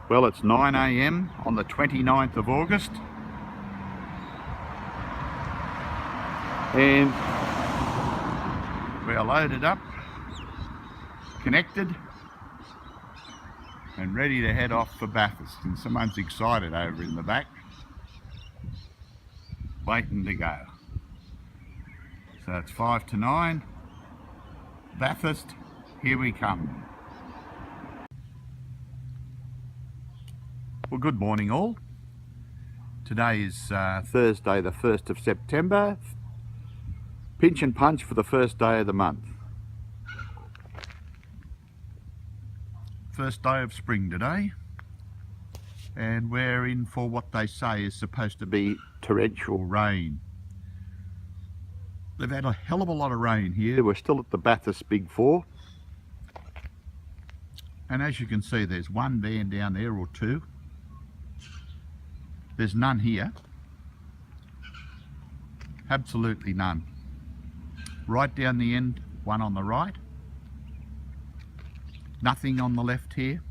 Well, it's 9 AM on the 29th of August, and we are loaded up, connected, and ready to head off for Bath Hillston. Someone's excited over in the back, waiting to go. So it's 5 to 9, Bath Hillston, here we come. Well, good morning all. Today is Thursday the 1st of September. Pinch and punch for the first day of the month. First day of spring today. And we're in for what they say is supposed to be torrential rain. They've had a hell of a lot of rain here. We're still at the Bathurst Big Four. And as you can see, there's one van down there or two. There's none here, absolutely none. Right down the end, one on the right. Nothing on the left here.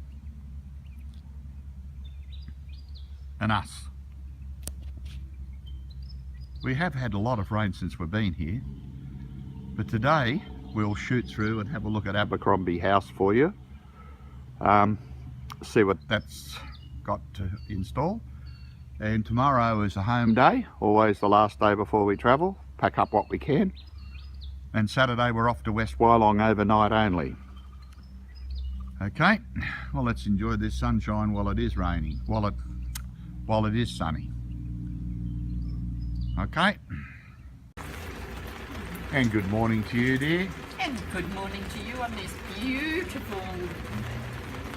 And us. We have had a lot of rain since we've been here, but today we'll shoot through and have a look at Abercrombie House for you. See what that's got to install. And tomorrow is a home day, always the last day before we travel, pack up what we can. And Saturday we're off to West Wyalong overnight only. Okay, well, let's enjoy this sunshine while it is raining, while it is sunny. Okay. And good morning to you, dear. And good morning to you on this beautiful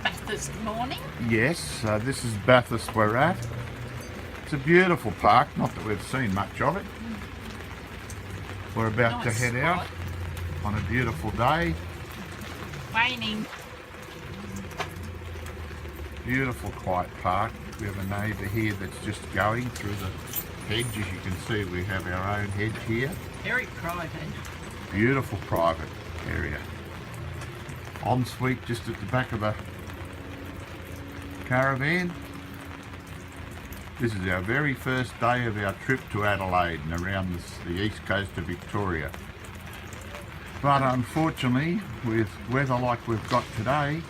Bathurst morning. Yes, this is Bathurst we're at. It's a beautiful park, not that we've seen much of it. We're about to head out on a beautiful day. Raining. Beautiful quiet park. We have a neighbour here that's just going through the hedge. As you can see, we have our own hedge here. Very private. Beautiful private area. Ensuite just at the back of the caravan. This is our very first day of our trip to Adelaide and around the east coast of Victoria. But unfortunately, with weather like we've got today,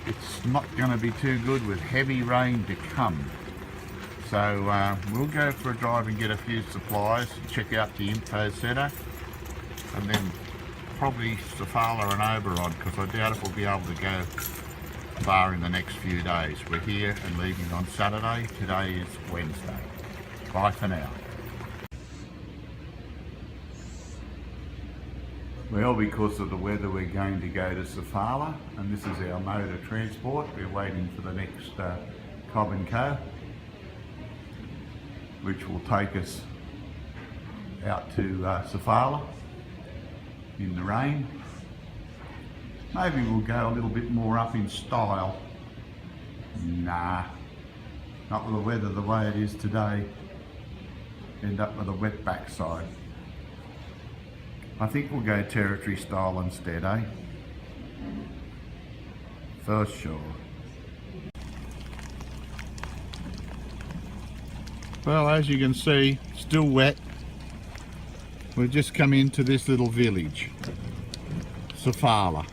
it's not going to be too good with heavy rain to come. So we'll go for a drive and get a few supplies, check out the info centre, and then probably Safala and Oberon, because I doubt if we'll be able to go far in the next few days. We're here and leaving on Saturday. Today is Wednesday. Bye for now. Well, because of the weather, we're going to go to Safala, and this is our mode of transport. We're waiting for the next Cobb & Co, which will take us out to Safala in the rain. Maybe we'll go a little bit more up in style. Nah, not with the weather the way it is today. End up with a wet backside. I think we'll go territory style instead, eh? For sure. Well, as you can see, still wet. We've just come into this little village, Safala.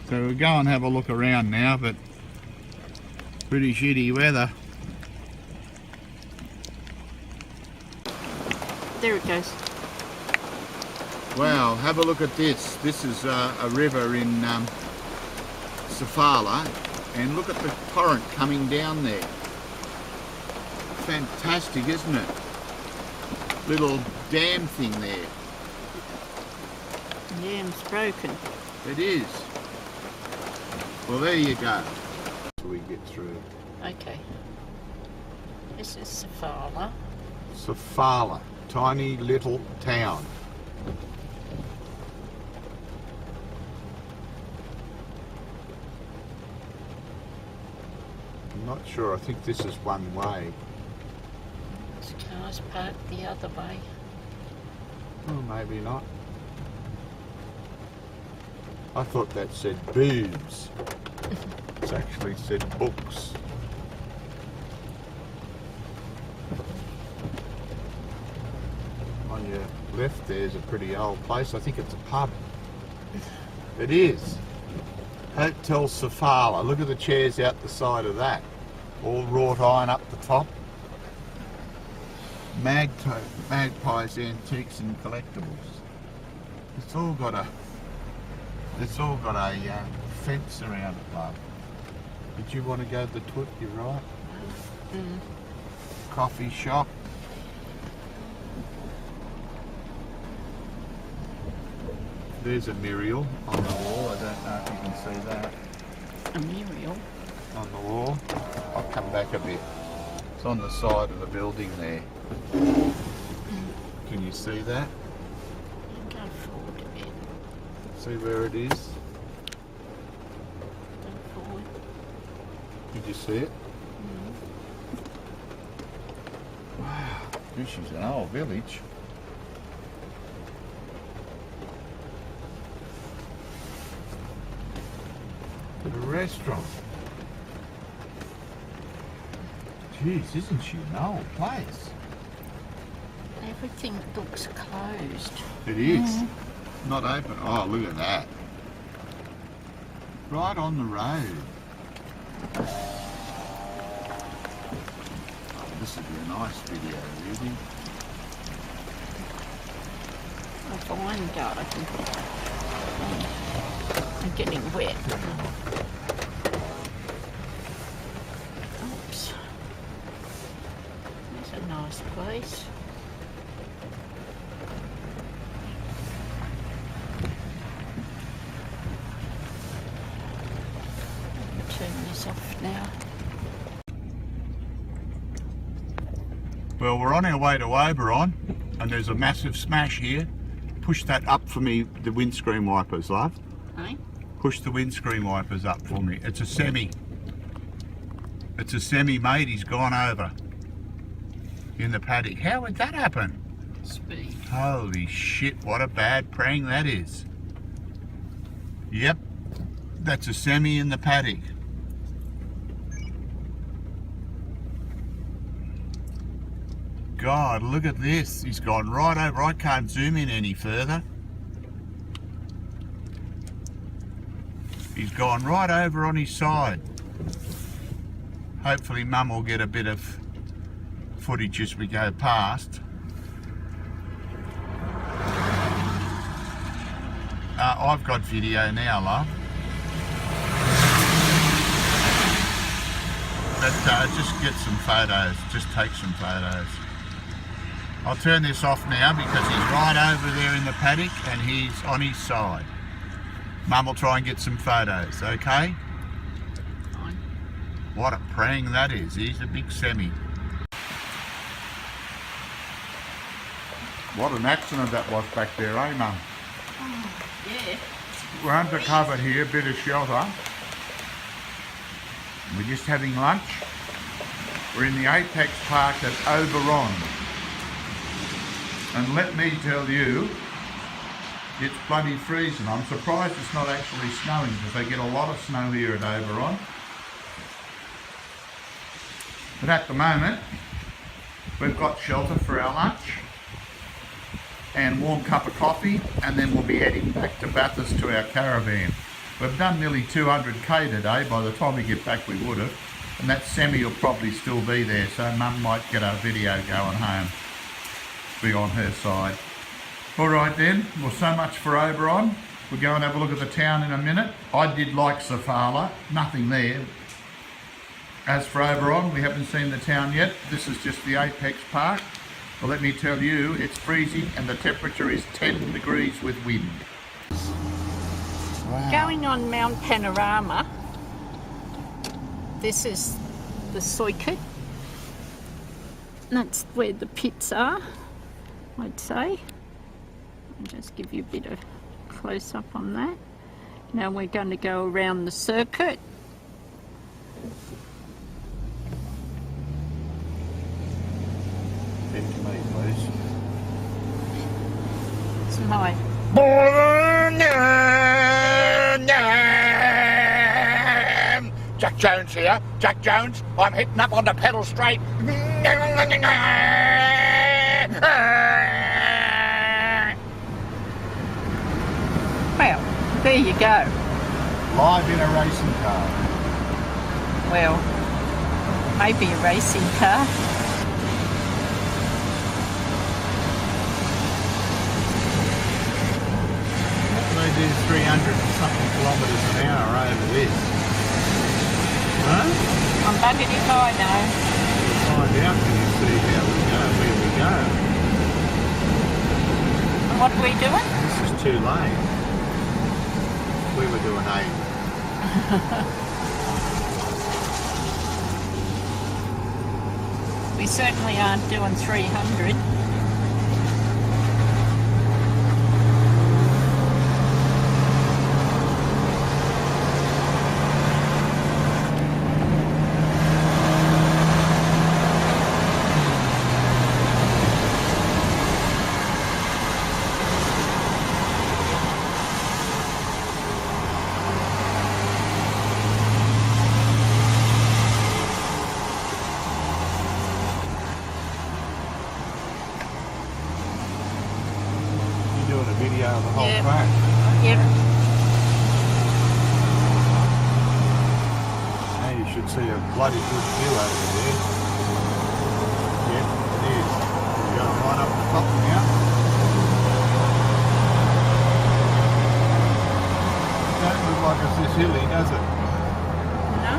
So we'll go and have a look around now, but pretty shitty weather. There it goes. Wow, have a look at this. This is a river in Safala, and look at the torrent coming down there. Fantastic, isn't it? Little dam thing there. Dam's broken. It is. Well, there you go. So we get through. Okay. This is Safala. Safala, tiny little town. I'm not sure. I think this is one way. There's cars parked the other way. Oh, maybe not. I thought that said boobs. It's actually said books. On your left there's a pretty old place. I think it's a pub. It is. Hotel Safala. Look at the chairs out the side of that. All wrought iron up the top. Magpies, Antiques and Collectibles. It's all got a fence around it, love. Did you want to go to the toot? You're right. Coffee shop. There's a Muriel on the wall. I don't know if you can see that. A Muriel? On the wall. I'll come back a bit. It's on the side of the building there. Can you see that? Go forward a bit. See where it is? Go forward. Did you see it? Wow, this is an old village. A restaurant. Jeez, isn't she an old place? Everything looks closed. It is. Not open. Oh, look at that. Right on the road. Oh, this would be a nice video, really. A vine garden. I'm getting wet. Oops. That's a nice place. Turn this off now. Well, we're on our way to Oberon, and there's a massive smash here. Push that up for me, the windscreen wipers, love. Eh? Push the windscreen wipers up for me. It's a semi. It's a semi, mate. He's gone over in the paddock. How would that happen? Speed. Holy shit, what a bad prang that is. Yep, that's a semi in the paddock. God, look at this. He's gone right over. I can't zoom in any further. He's gone right over on his side. Hopefully Mum will get a bit of footage as we go past. I've got video now, love. But just get some photos. Just take some photos. I'll turn this off now because he's right over there in the paddock and he's on his side. Mum will try and get some photos, okay? Fine. What a prang that is. He's a big semi. What an accident that was back there, eh, Mum? Oh, yeah. We're under cover here, bit of shelter. We're just having lunch. We're in the Apex Park at Oberon. And let me tell you, it's bloody freezing. I'm surprised it's not actually snowing because they get a lot of snow here at Oberon. But at the moment, we've got shelter for our lunch and warm cup of coffee, and then we'll be heading back to Bathurst to our caravan. We've done nearly 200k today. By the time we get back we would have, and that semi will probably still be there, so Mum might get a video going home, be on her side. Alright then, well, so much for Oberon. We'll go and have a look at the town in a minute. I did like Safala, nothing there. As for Oberon, we haven't seen the town yet. This is just the Apex Park. Well, let me tell you, it's freezing and the temperature is 10 degrees with wind. Wow. Going on Mount Panorama, this is the circuit. That's where the pits are, I'd say. I'll just give you a bit of close up on that. Now we're going to go around the circuit. Into me, please. It's my Jack Jones here. Jack Jones. I'm hitting up on the pedal straight. Well, there you go. Live in a racing car. Well, maybe a racing car. They do 300 and something kilometres an hour over this. Huh? I'm bugging if I know. We'll find out when you see how we go, where we go. And what are we doing? This is 2 lanes. We were doing 8. We certainly aren't doing 300. Doing a video of the whole Yep. track. Yep. Now you should see a bloody good view over there. Yep, it is. We're going right up the top now. Don't look like it's this hilly, does it? No.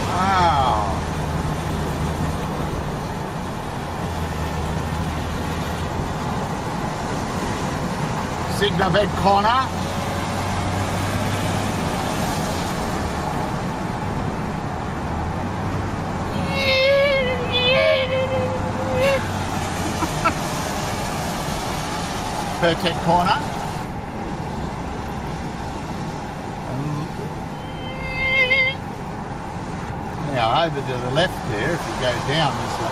Wow. Signal bed corner. Perfect corner. Now over to the left there, if you go down, there's a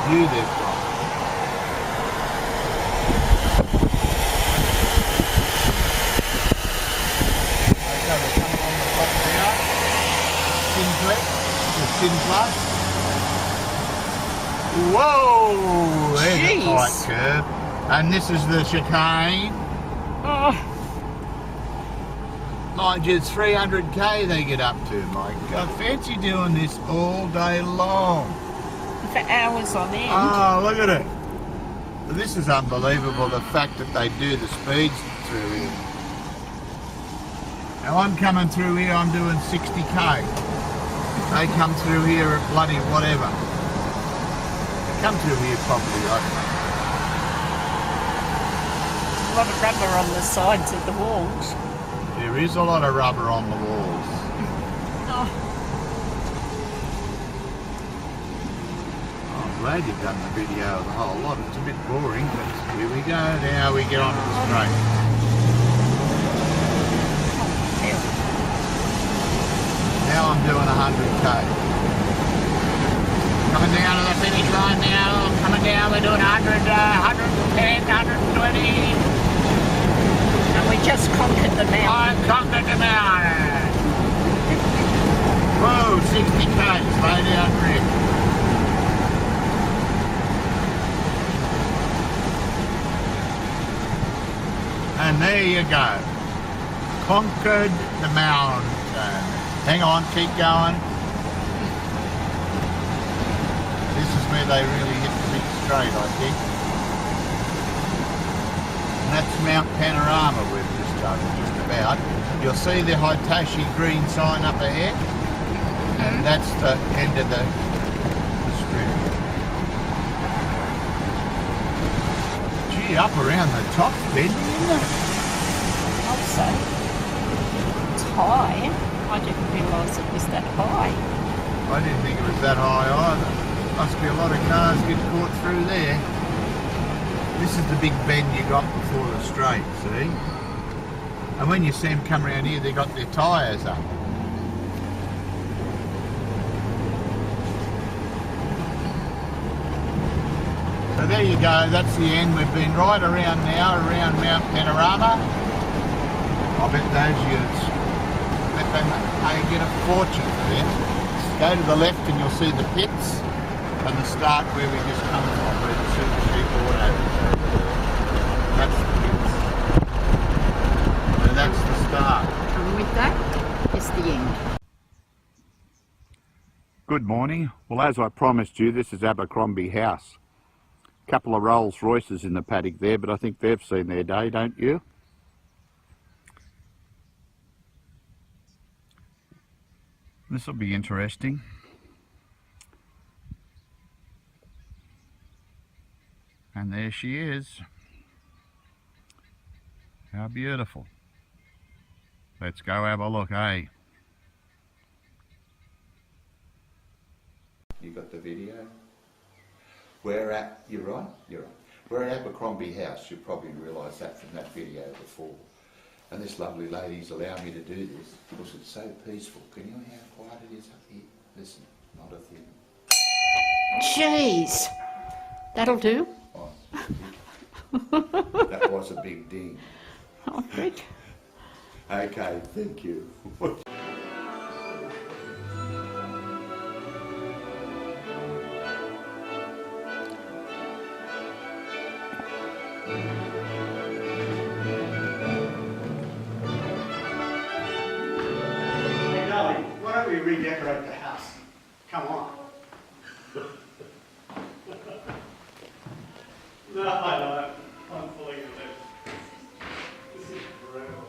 view they've got. Okay, we're coming on the top now. Sinplex. Whoa! There's a tight Jeez. curve. And this is the chicane. Oh, Mind you, it's 300k they get up to. My God, fancy doing this all day long. for hours on end. Oh, look at it. This is unbelievable, the fact that they do the speeds through here. Now I'm coming through here, I'm doing 60k. They come through here at bloody whatever. They come through here probably, I don't know. A lot of rubber on the sides of the walls. There is a lot of rubber on the walls. Oh, I'm glad you've done the video of the whole lot. It's a bit boring, but here we go. Now we get onto the straight. hell. Now I'm doing 100k. Coming down to the finish line now. Coming down, we're doing 100, 110, 120. And we just conquered the mountain. I conquered the mountain. Whoa, 60k, slow down, Rick. And there you go. Conquered the mountain. Hang on, keep going. This is where they really hit the big straight, I think. And that's Mount Panorama we've just done, just about. You'll see the Hitachi green sign up ahead. And that's the end of the strip. Gee, up around the top, Ben. I'll say. It's high. I didn't realise it was that high. I didn't think it was that high either. Must be a lot of cars get caught through there. This is the big bend you got before the straight, see? And when you see them come around here, they got their tyres up. So there you go, that's the end. We've been right around now, around Mount Panorama. I bet those youths, they get a fortune for them. Go to the left and you'll see the pits and the start where we just come from, where the super sheep or whatever. That's the pits. So that's the start. And with that is the end. Good morning. Well, as I promised you, this is Abercrombie House. Couple of Rolls Royces in the paddock there, but I think they've seen their day, don't you? This will be interesting. And there she is. How beautiful. Let's go have a look, eh? You got the video? We're at, you're right. We're at Abercrombie House. You probably realised that from that video before. And this lovely lady's allowed me to do this because it's so peaceful. Can you hear how quiet it is up here? Listen, not a thing. Jeez, that'll do. Oh, that was a big ding. Oh, good. Okay, thank you. Why don't we redecorate the house? Come on. No, I'm fully convinced. This is incredible.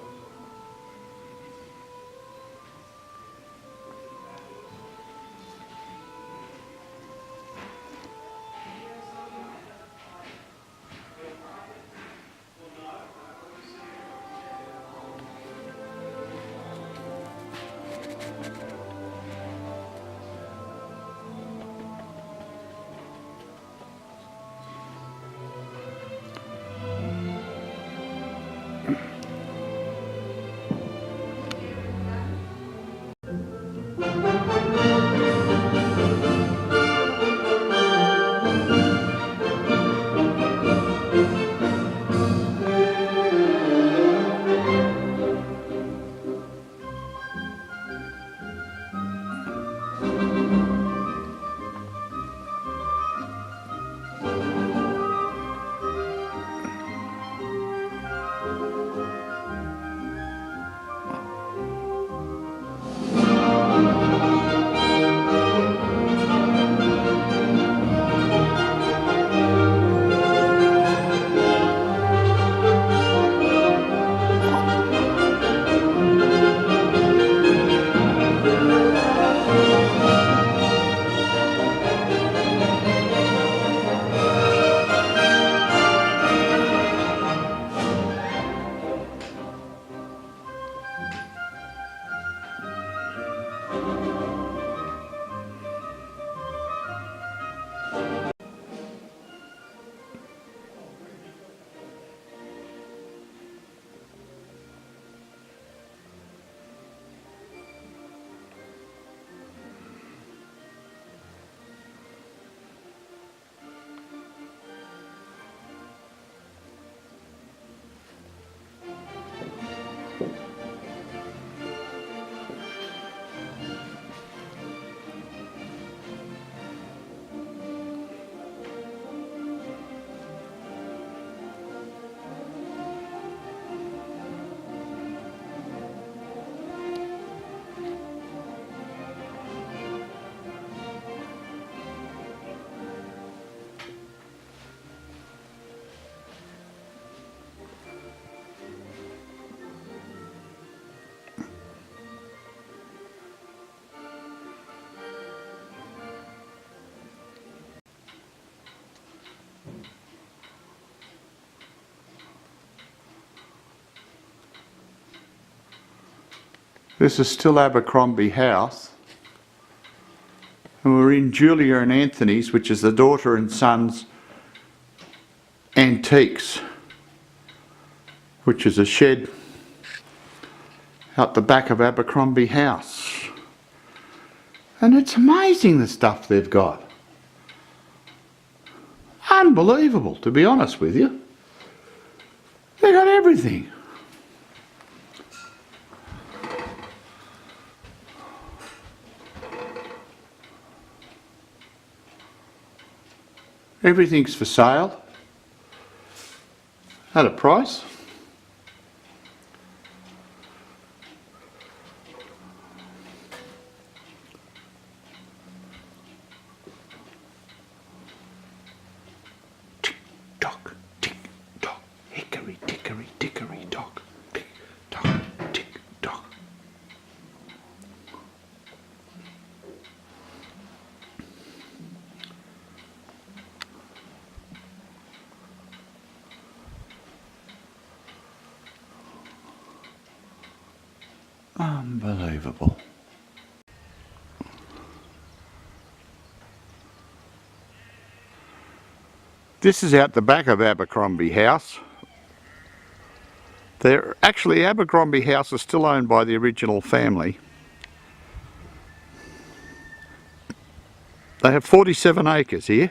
This is still Abercrombie House. And we're in Julia and Anthony's, which is the daughter and son's antiques, which is a shed out the back of Abercrombie House. And it's amazing the stuff they've got. Unbelievable, to be honest with you. They got everything. Everything's for sale at a price. Tick tock, tick tock, hickory dickory dickory dock, tick tock, tick tock. Unbelievable. This is out the back of Abercrombie House. Actually, Abercrombie House is still owned by the original family. They have 47 acres here.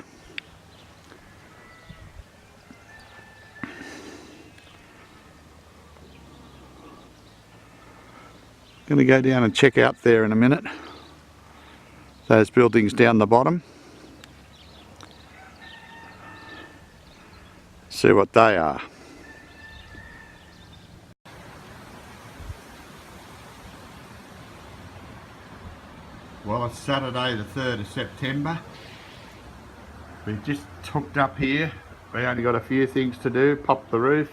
Going to go down and check out there in a minute. Those buildings down the bottom. See what they are. Well, it's Saturday the 3rd of September. We've just hooked up here. We only got a few things to do. Pop the roof.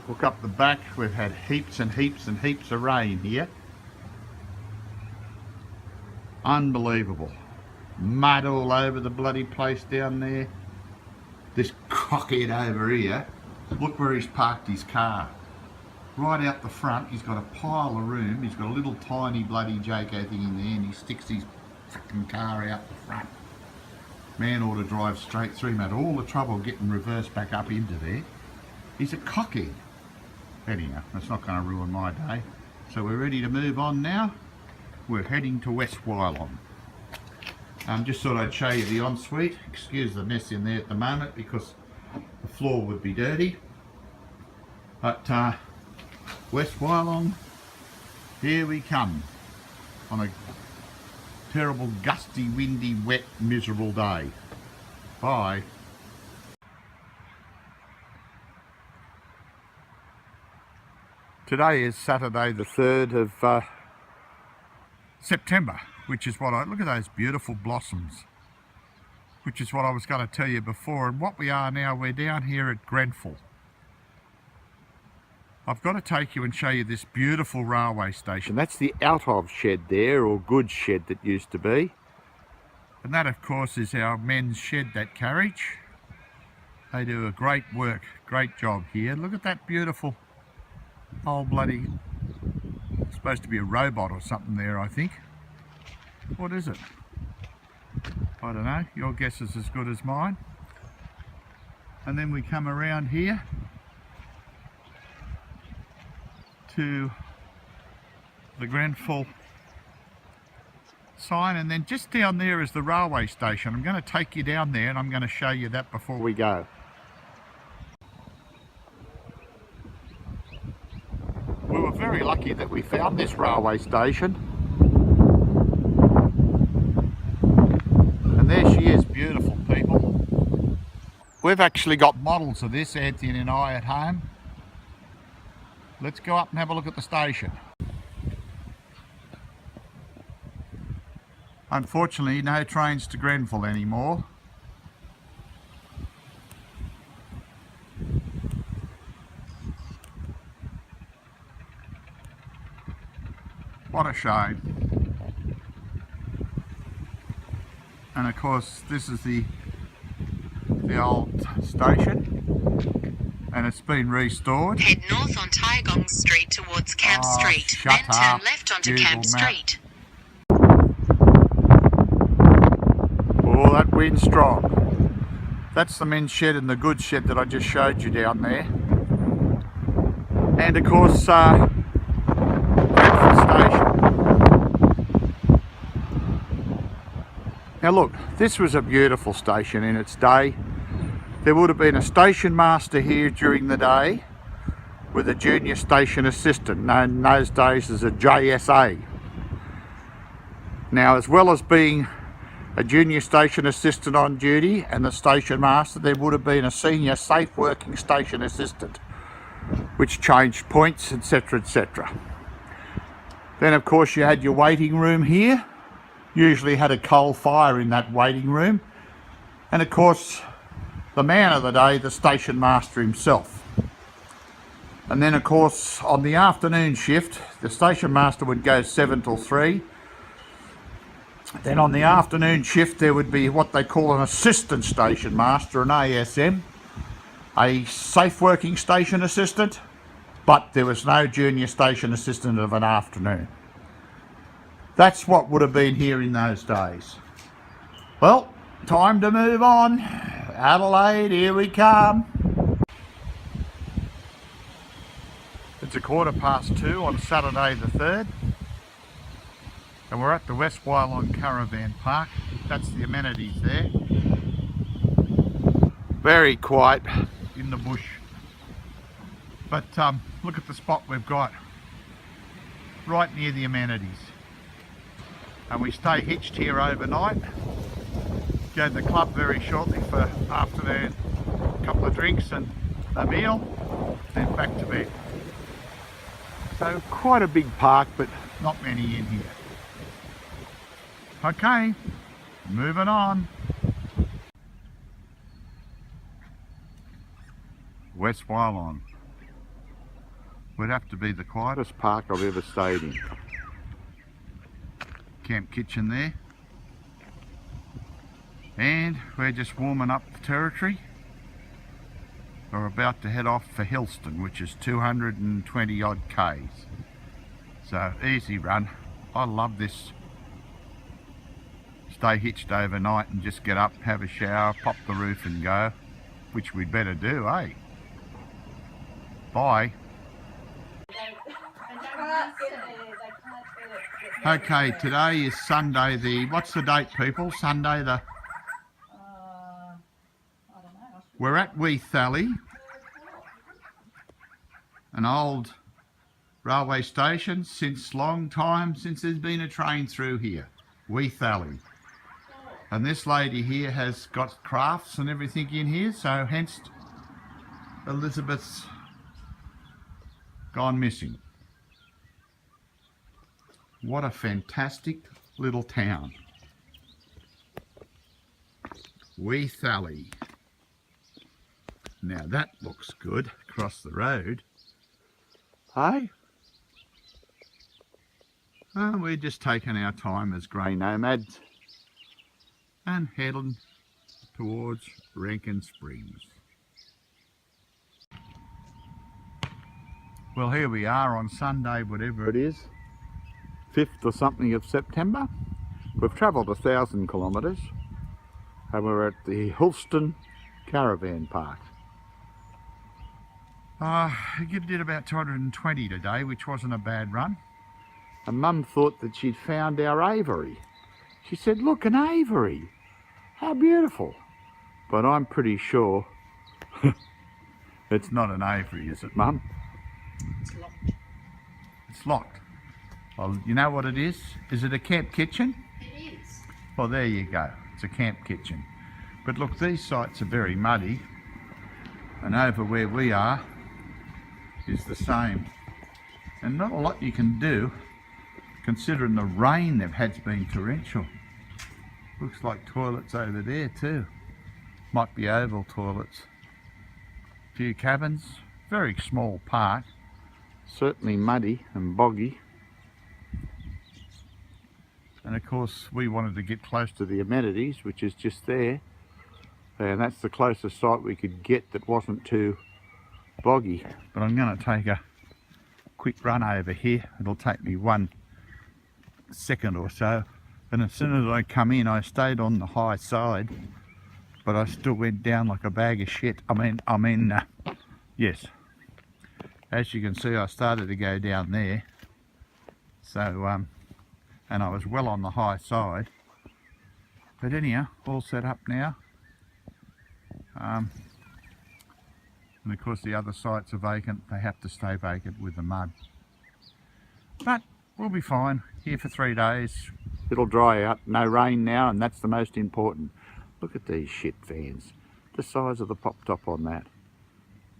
Look up the back. We've had heaps and heaps and heaps of rain here. Unbelievable. Mud all over the bloody place down there. This cockhead over here, look where he's parked his car. Right out the front, he's got a pile of room. He's got a little tiny bloody Jayco thing in there, and he sticks his fucking car out the front. Man ought to drive straight through him. Had all the trouble getting reversed back up into there. He's a cockhead. Anyhow, that's not going to ruin my day. So we're ready to move on now. We're heading to West Wyalong. Just thought I'd show you the ensuite. Excuse the mess in there at the moment because the floor would be dirty. But West Wyalong, here we come on a terrible, gusty, windy, wet, miserable day. Bye. Today is Saturday the 3rd of September, which is what look at those beautiful blossoms, which is what I was going to tell you before. And what we are now, we're down here at Grenfell. I've got to take you and show you this beautiful railway station. That's the out of shed there, or goods shed that used to be. And that, of course, is our men's shed, that carriage. They do a great great job here. Look at that beautiful old bloody, it's supposed to be a robot or something there, I think. What is it? I don't know. Your guess is as good as mine. And then we come around here to the Grenfell sign, and then just down there is the railway station. I'm going to take you down there and I'm going to show you that before we go. We were very lucky that we found this railway station. And there she is, beautiful people. We've actually got models of this, Anthony and I, at home. Let's go up and have a look at the station. Unfortunately, no trains to Grenfell anymore. What a shame. And of course, this is the old station, and it's been restored. Head north on Tyagong Street towards Camp Street, then turn left onto Google Camp Map. Street. Oh, that wind's strong. That's the men's shed and the goods shed that I just showed you down there. And of course, Grenfell Station. Now look, this was a beautiful station in its day. there would have been a station master here during the day with a junior station assistant, known in those days as a JSA. Now, as well as being a junior station assistant on duty and the station master, there would have been a senior safe working station assistant, which changed points, etc, etc. Then of course you had your waiting room here. Usually had a coal fire in that waiting room, and of course the man of the day, the station master himself. And then of course on the afternoon shift, the station master would go 7 till 3. Then on the afternoon shift there would be what they call an assistant station master, an ASM, a safe working station assistant, but there was no junior station assistant of an afternoon. That's what would have been here in those days. Well, time to move on. Adelaide, here we come. It's 2:15 on Saturday the 3rd. And we're at the West Wyalong Caravan Park. That's the amenities there. Very quiet in the bush. But look at the spot we've got. Right near the amenities. And we stay hitched here overnight. Go to the club very shortly for afternoon, a couple of drinks and a meal, then back to bed. So quite a big park, but not many in here. Okay, moving on. West Wyalong would have to be the quietest park I've ever stayed in. Camp kitchen there. And we're just warming up the territory. We're about to head off for Hillston, which is 220 odd k's. So easy run. I love this. Stay hitched overnight and just get up, have a shower, pop the roof and go, which we'd better do, eh? Bye. Okay, today is Sunday the, what's the date people? Sunday the... I don't know. We're at Weethally, an old railway station since long time, since there's been a train through here. Weethally. And this lady here has got crafts and everything in here, so hence Elizabeth's gone missing. What a fantastic little town. Weethally. Now that looks good across the road. Hey? Oh, we're just taking our time as grey nomads and heading towards Rankin Springs. Well, here we are on Sunday, whatever it is, 5th or something of September. We've travelled 1,000 kilometres and we're at the Hillston Caravan Park. We did about 220 today, which wasn't a bad run. And Mum thought that she'd found our aviary. She said, look, an aviary. How beautiful. But I'm pretty sure it's not an aviary, is it, Mum? It's locked. It's locked. Well, you know what it is? Is it a camp kitchen? It is. Well, there you go. It's a camp kitchen. But look, these sites are very muddy. And over where we are is the same. And not a lot you can do, considering the rain they've had's been torrential. Looks like toilets over there too. Might be oval toilets. A few cabins. Very small park. Certainly muddy and boggy. And of course we wanted to get close to the amenities, which is just there. And that's the closest site we could get that wasn't too boggy. But I'm going to take a quick run over here. It'll take me 1 second or so. And as soon as I come in, I stayed on the high side, but I still went down like a bag of shit. Yes. As you can see, I started to go down there. So, and I was well on the high side. But anyhow, all set up now. And of course the other sites are vacant. They have to stay vacant with the mud. But we'll be fine. Here for 3 days. It'll dry out. No rain now, and that's the most important. Look at these shit fans. The size of the pop top on that.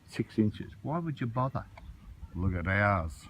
6 inches. Why would you bother? Look at ours.